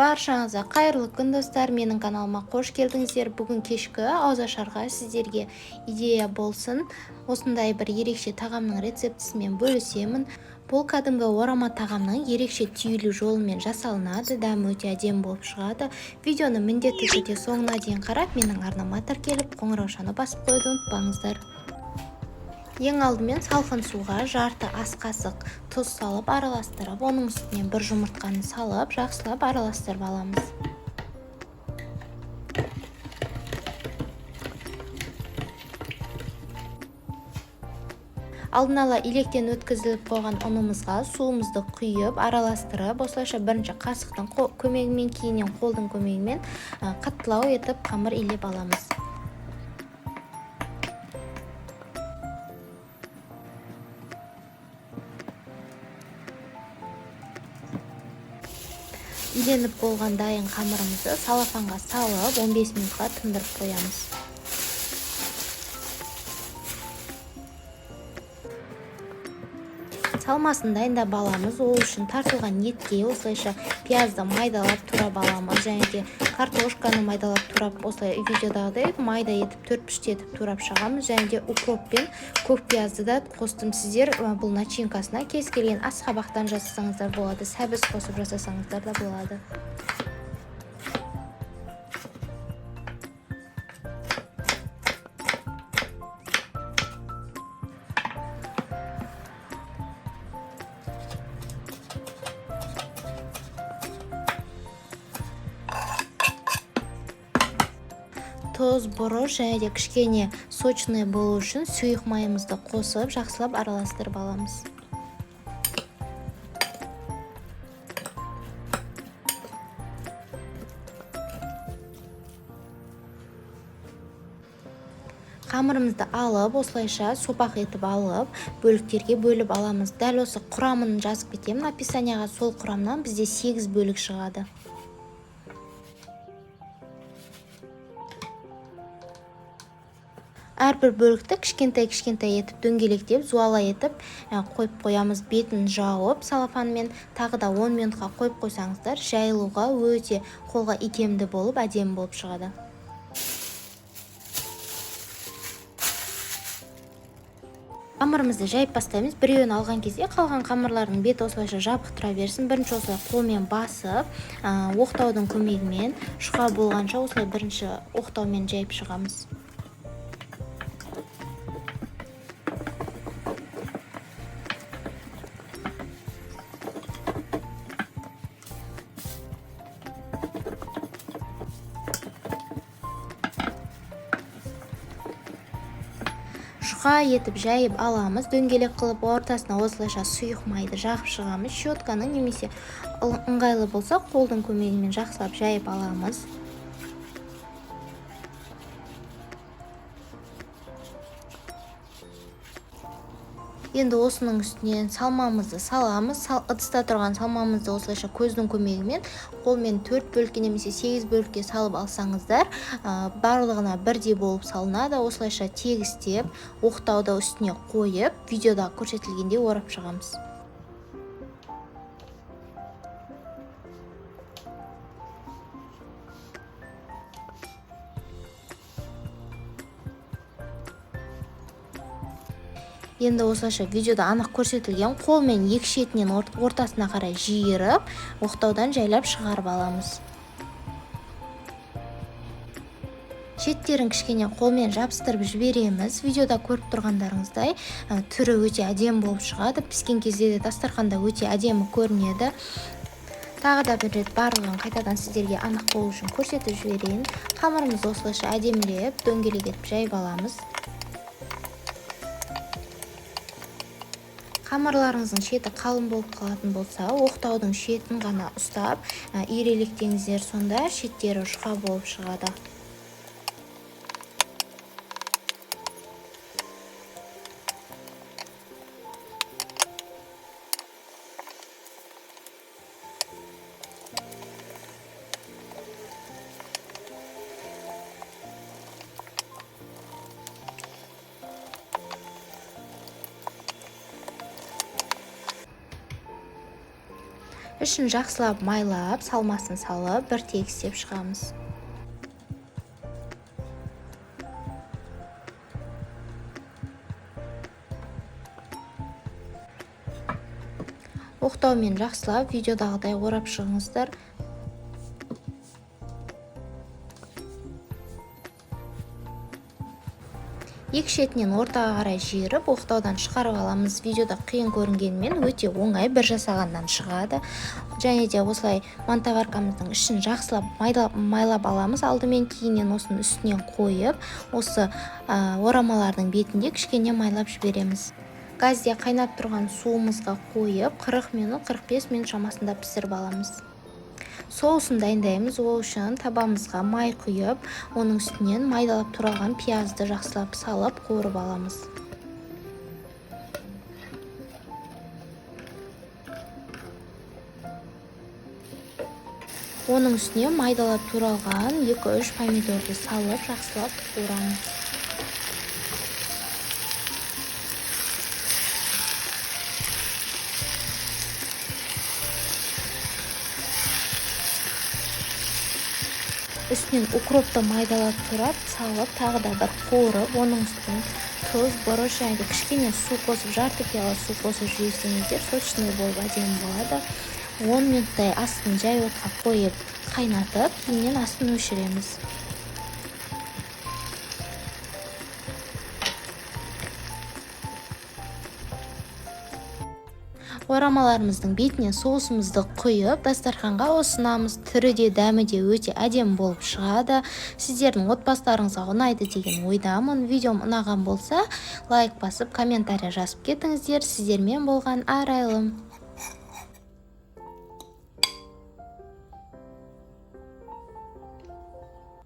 Баршаңызға қайырлы күн достар, менің каналыма қош келдіңіздер. Бүгін кешкі ауызашарға сіздерге идея болсын, осындай бір ерекше тағамның рецептісімен бөлісемін. Бұл кәдімгі орама тағамның ерекше түйілу жолымен жасалынады, дәмі өте әдемі болып шығады. Видеоны міндетті түрде соңына дейін қарап, менің арнама тіркеліп, қоңыраушаны басып қоюды ұмытпаңыздар. Ең алдымен салқын суға жарты ас қасық тұз салып араластырып, оның үстіне бір жұмыртқаны салып, жақсылап араластырып аламыз. Алдын ала илектен өткізіліп қойған ұнымызға суымызды құйып, араластырып, осылайша бірінші қасықтың көмегімен, кейіннен қолдың көмегімен қаттылау етіп қамыр илеп аламыз. Иленіп болған дайын қамырымызды салафанға салып 15 минутқа тындырып қоямыз. Салмасын дайындап аламыз. Ол үшін тартылған етке осылайша пиязды майдалап турап аламыз. Және де картошканы майдалап турап, осылай видеодағыдай майда етіп төрт-піштетіп турап шығамыз. Және де укроп пен көк пиязды да қостым. Сіздер бұл начинкасына кез келген асқабақтан жасасаңыздар болады, сәбіз қосып жасасаңыздар да болады. Тоз, бұрыш және де кішкене сочный болу үшін сұйық майымызды қосып, жақсылап араластырып аламыз. Қамырымызды алып, осылайша сопақ етіп алып, бөліктерге бөліп аламыз. Дәл осы құрамын жазып кетемін описанияға. Сол құрамнан бізде 8 бөлік шығады. Әрбір бөлікті кішкентай етіп, дөңгелектеп, зуала етіп қойып қоямыз. Бетін жауып, салафанмен тағы да 10 минутқа қойып қойсаңыздар, жайылуға өте қолға икемді болып, әдемі болып шығады. Қамырымызды жайып бастаймыз. Біреуін алған кезде қалған қамырлардың беті осылайша жабық тұра берсін. Бірінші осылай қолмен басып, оқтаудың көмегімен жұқа болғанша осылай бірінші оқтаумен жайып шығамыз. Жұқа етіп жайып аламыз. Дөңгелек қылып ортасына осылайша сұйық майды жағып шығамыз. Щетканың немесе ыңғайлы болса, қолдың көмегімен жақсылап жайып аламыз. Енді осының үстінен салмамызды саламыз. Ыдыста тұрған салмамызды осылайша көздің көмегімен қолмен 4 бөлікке немесе 8 бөлікке салып алсаңыздар, барлығына бірдей болып салынады. Осылайша тегістеп, оқтауды үстіне қойып, видеода көрсетілгенде орап шығамыз. Енді осылайша видеода анық көрсетілген қолмен екі шетінен ортасына қарай жиырып, оқтаудан жайлап шығарып аламыз. Шеттерін кішкене қолмен жабыстырып жібереміз. Видеода көріп тұрғандарыңыздай түрі өте әдемі болып шығады. Піскен кезде де дастарханда өте әдемі көрінеді. Тағы да бір рет барлығын қайтадан сіздерге анық болу үшін көрсетіп жіберейін. Қамырымызды осылайша әдемілеп, дөңгелек етіп жайып аламыз. Қамырларыңыздың шеті қалың болып қалатын болса, оқтаудың шетін ғана ұстап, ирелектеңіздер, сонда шеттері жұқа болып шығады. Ішін жақсылап майлап, салмасын салып, бір тегістеп шығамыз. Оқтаумен жақсылап видеодағыдай орап шығыңыздар. Екі шетінен ортаға қарай жиырып, оқтаудан шығарып аламыз. Видеода қиын көрінгенмен өте оңай, бір жасағаннан шығады. Және де осылай мантаваркамыздың ішін жақсылап майлап аламыз. Алдымен кейіннен осының үстінен қойып, осы орамалардың бетінде кішкене майлап жібереміз. Газде қайнап тұрған суымызға қойып, 40 минут, 45 минут шамасында пісіріп аламыз. Соусын дайындаймыз. Ол үшін табамызға май құйып, оның үстінен майдалап туралған пиязды жақсылап салып қуырып аламыз. Оның үстіне майдалап туралған 2-3 помидорды салып жақсылап қуырамыз. Үстінен укропты майдалап турап, салып, тағы да бір қуырып, оның үстінен тұз, бұрыш және кішкене су қосып, жарты пиала су қосып жіберсеңіздер, сочный болып әдемі болады. 10 минуттай астын жай отқа қойып, қайнатып, кейіннен астын өшіреміз. Орамаларымыздың бетіне соусымызды құйып, дастарханға ұсынамыз. Түрі де, дәмі де өте әдемі болып шығады. Сіздердің отбасыларыңызға ұнайды деген ойдамын. Видеом ұнаған болса, лайк басып, комментарий жазып кетіңіздер. Сіздермен болған Арайлым.